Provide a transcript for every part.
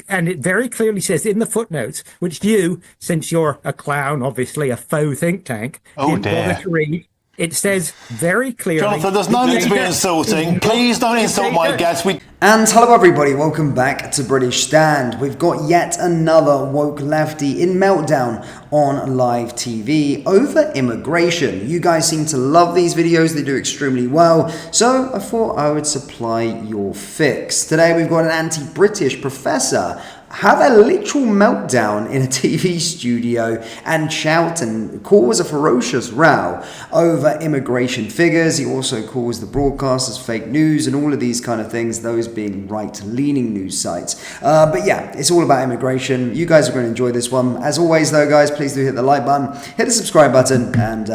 and it very clearly says in the footnotes, which you, since you're a clown, obviously a faux think tank, didn't bother to read. It says very clearly... Jonathan, there's no need to be insulting. Please don't insult my guests. And hello everybody, welcome back to British Stand. We've got yet another woke lefty in Meltdown on live TV over immigration. You guys seem to love these videos, they do extremely well, so I thought I would supply your fix. Today we've got an anti-British professor have a literal meltdown in a TV studio and shout and cause a ferocious row over immigration figures. He also calls the broadcasters fake news and all of these kind of things, those being right-leaning news sites. But yeah, it's all about immigration. You guys are going to enjoy this one. As always though, guys, please do hit the like button, hit the subscribe button, and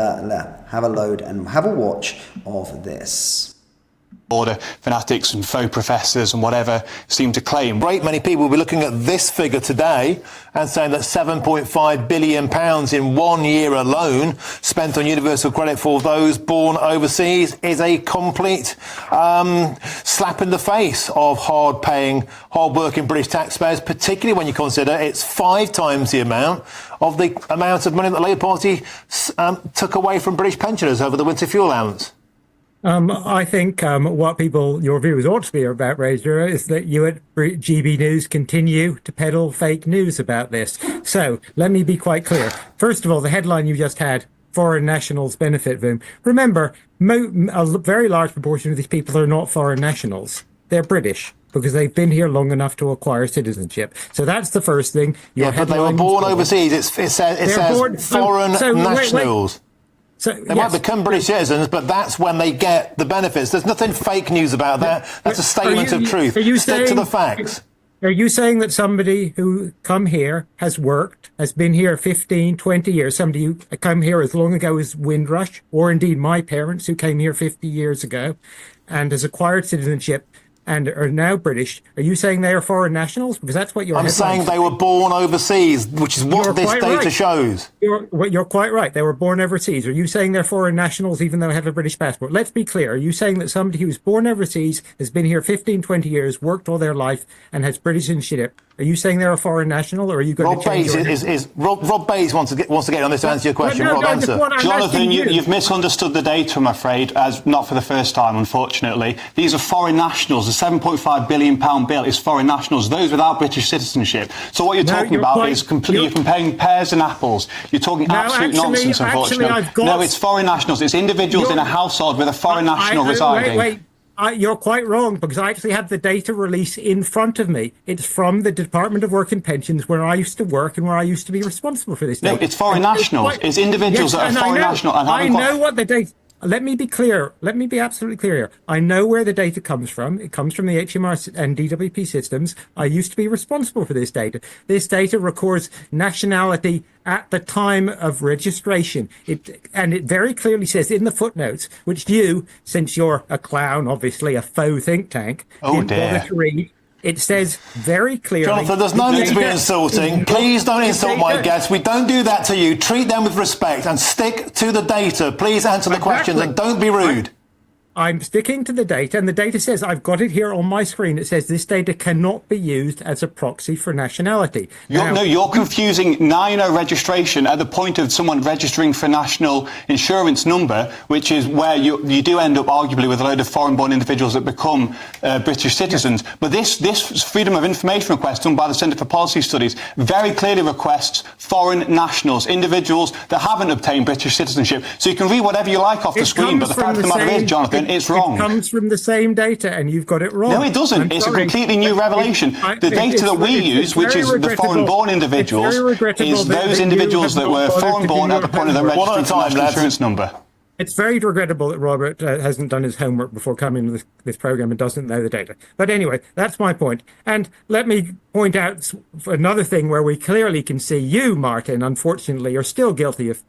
have a load and have a watch of this. Order fanatics and faux professors and whatever seem to claim. Great many people will be looking at this figure today and saying that £7.5 billion in 1 year alone spent on universal credit for those born overseas is a complete slap in the face of hard-paying, hard-working British taxpayers, particularly when you consider it's 5 times the amount of money that the Labour Party took away from British pensioners over the winter fuel allowance. I think what your viewers ought to be about, Razor, is that you at GB News continue to peddle fake news about this. So let me be quite clear. First of all, the headline you just had, foreign nationals benefit from. Remember, a very large proportion of these people are not foreign nationals. They're British, because they've been here long enough to acquire citizenship. So that's the first thing. But they were born overseas. It says foreign nationals. So, they might become British citizens, but that's when they get the benefits. There's nothing fake news about that. That's a statement of truth. Stick to the facts. Are you saying that somebody who come here, has worked, has been here 15, 20 years, somebody who come here as long ago as Windrush, or indeed my parents who came here 50 years ago and has acquired citizenship and are now British, are you saying they are foreign nationals? Because that's what I'm saying they were born overseas, which is what this data shows. You're quite right. They were born overseas. Are you saying they're foreign nationals even though they have a British passport? Let's be clear. Are you saying that somebody who was born overseas, has been here 15, 20 years, worked all their life, and has British citizenship, are you saying they're a foreign national, or are you going to change Rob Bates wants to get on this to answer your question. Jonathan, you've misunderstood the data, I'm afraid, as not for the first time, unfortunately. These are foreign nationals. The £7.5 billion bill is foreign nationals, those without British citizenship. So what you're talking about is completely comparing pears and apples. You're talking absolute nonsense, unfortunately. No, it's foreign nationals. It's individuals in a household with a foreign national residing. You're quite wrong, because I actually have the data release in front of me. It's from the Department of Work and Pensions, where I used to work and where I used to be responsible for this data. No, it's foreign nationals. It's individuals that are foreign national. And I know what the data... Let me be clear. Let me be absolutely clear here. I know where the data comes from. It comes from the HMR and DWP systems. I used to be responsible for this data. This data records nationality at the time of registration. And it very clearly says in the footnotes, which you, since you're a clown, obviously a faux think tank, didn't bother to read. It says very clearly... Jonathan, there's no need to be insulting. Please don't insult my guests. We don't do that to you. Treat them with respect and stick to the data. Please answer the questions and don't be rude. I'm sticking to the data, and the data says, I've got it here on my screen, it says this data cannot be used as a proxy for nationality. You're confusing NINO registration at the point of someone registering for national insurance number, which is where you do end up arguably with a load of foreign-born individuals that become British citizens. But this Freedom of Information request done by the Centre for Policy Studies very clearly requests foreign nationals, individuals that haven't obtained British citizenship. So you can read whatever you like off the screen, but the fact of the matter is, Jonathan, it's wrong. It comes from the same data, and you've got it wrong. No, it doesn't. It's a completely new revelation. The data that we use, which is the foreign-born individuals, is those individuals that were foreign-born at the point of their registering for national insurance number. It's very regrettable that Robert hasn't done his homework before coming to this program and doesn't know the data. But anyway, that's my point. And let me point out another thing where we clearly can see you, Martin, unfortunately, are still guilty of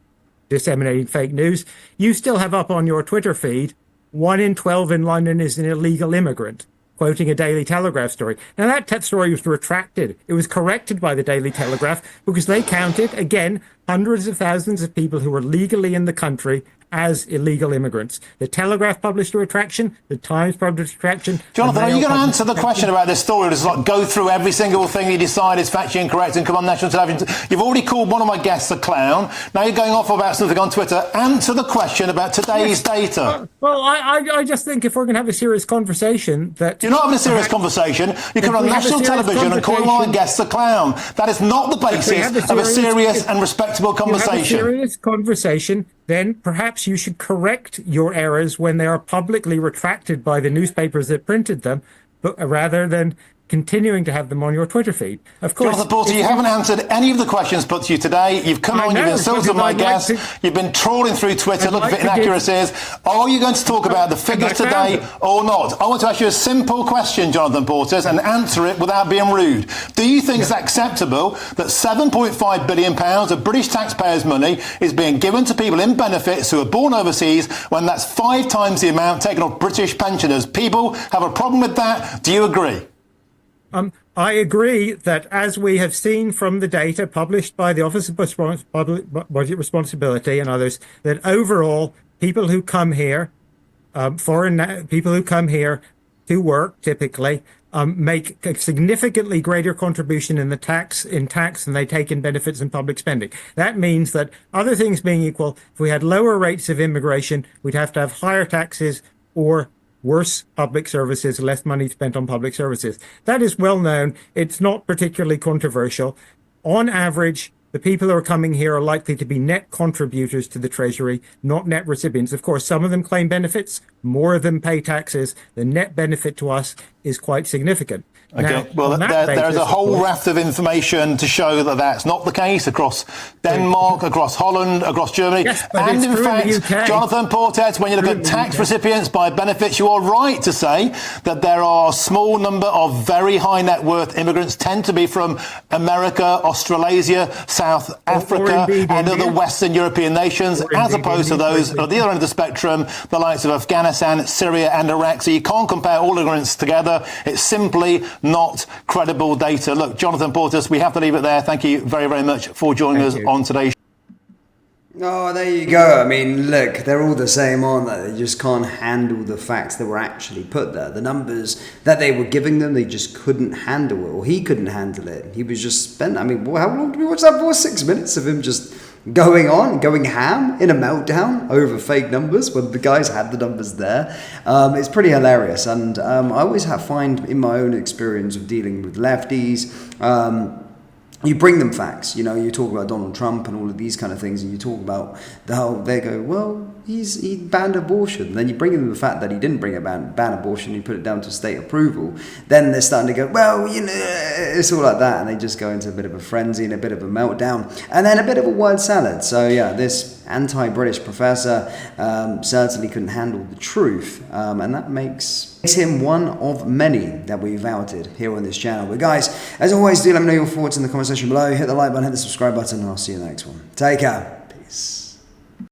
disseminating fake news. You still have up on your Twitter feed, 1 in 12 in London is an illegal immigrant, quoting a Daily Telegraph story. Now, that story was retracted. It was corrected by the Daily Telegraph because they counted, again, hundreds of thousands of people who were legally in the country as illegal immigrants. The Telegraph published a retraction, the Times published a retraction. Jonathan, are you going to answer the question about this story? Just like go through every single thing you decide is factually incorrect and come on national television. You've already called one of my guests a clown. Now you're going off about something on Twitter. Answer the question about today's data. Well, I just think if we're going to have a serious conversation, that you're not having a serious conversation. You come on national television and call one of my guests a clown. That is not the basis of a serious and respectable conversation. If you have a serious conversation, then perhaps you should correct your errors when they are publicly retracted by the newspapers that printed them, but rather than continuing to have them on your Twitter feed. Of course, Jonathan Porter, you haven't answered any of the questions put to you today. You've come on, you've insulted my guests, you've been trawling through Twitter looking for inaccuracies. Are you going to talk about the figures today or not? I want to ask you a simple question, Jonathan Porter, and answer it without being rude. Do you think it's acceptable that £7.5 billion of British taxpayers' money is being given to people in benefits who are born overseas when that's 5 times the amount taken off British pensioners? People have a problem with that. Do you agree? I agree that, as we have seen from the data published by the Office of Budget Responsibility and others, that overall people who come here, people who come here to work typically, make a significantly greater contribution in tax than they take in benefits and public spending. That means that, other things being equal, if we had lower rates of immigration, we'd have to have higher taxes or worse public services, less money spent on public services. That is well known. It's not particularly controversial. On average, the people who are coming here are likely to be net contributors to the Treasury, not net recipients. Of course, some of them claim benefits, more of them pay taxes. The net benefit to us is quite significant. Okay, now, well, there's a whole raft of information to show that that's not the case across Denmark, across Holland, across Germany. Yes, and in fact, Jonathan Portet, when you look at tax recipients by benefits, you are right to say that there are a small number of very high net worth immigrants, tend to be from America, Australasia, South Africa, and other Western European nations, as opposed to those at the other end of the spectrum, the likes of Afghanistan, Syria, and Iraq. So you can't compare all immigrants together. It's simply not credible data. Look, Jonathan Porter, we have to leave it there. Thank you very, very much for joining us on today's show. Oh, there you go. I mean, look, they're all the same, aren't they? They just can't handle the facts that were actually put there. The numbers that they were giving them, they just couldn't handle it, or he couldn't handle it. He was just spent, I mean, how long did we watch that for? 6 minutes of him just going ham in a meltdown over fake numbers when the guys had the numbers there. It's pretty hilarious. And I always find in my own experience of dealing with lefties, you bring them facts. You know, you talk about Donald Trump and all of these kind of things, and you talk about how they go, well, he banned abortion. Then you bring them the fact that he didn't ban abortion, he put it down to state approval. Then they're starting to go, well, you know, it's all like that, and they just go into a bit of a frenzy and a bit of a meltdown, and then a bit of a word salad. So yeah, this anti-British professor certainly couldn't handle the truth, and that makes him one of many that we've outed here on this channel. But guys, as always, do let me know your thoughts in the comment section below. Hit the like button, hit the subscribe button, and I'll see you in the next one. Take care. Peace.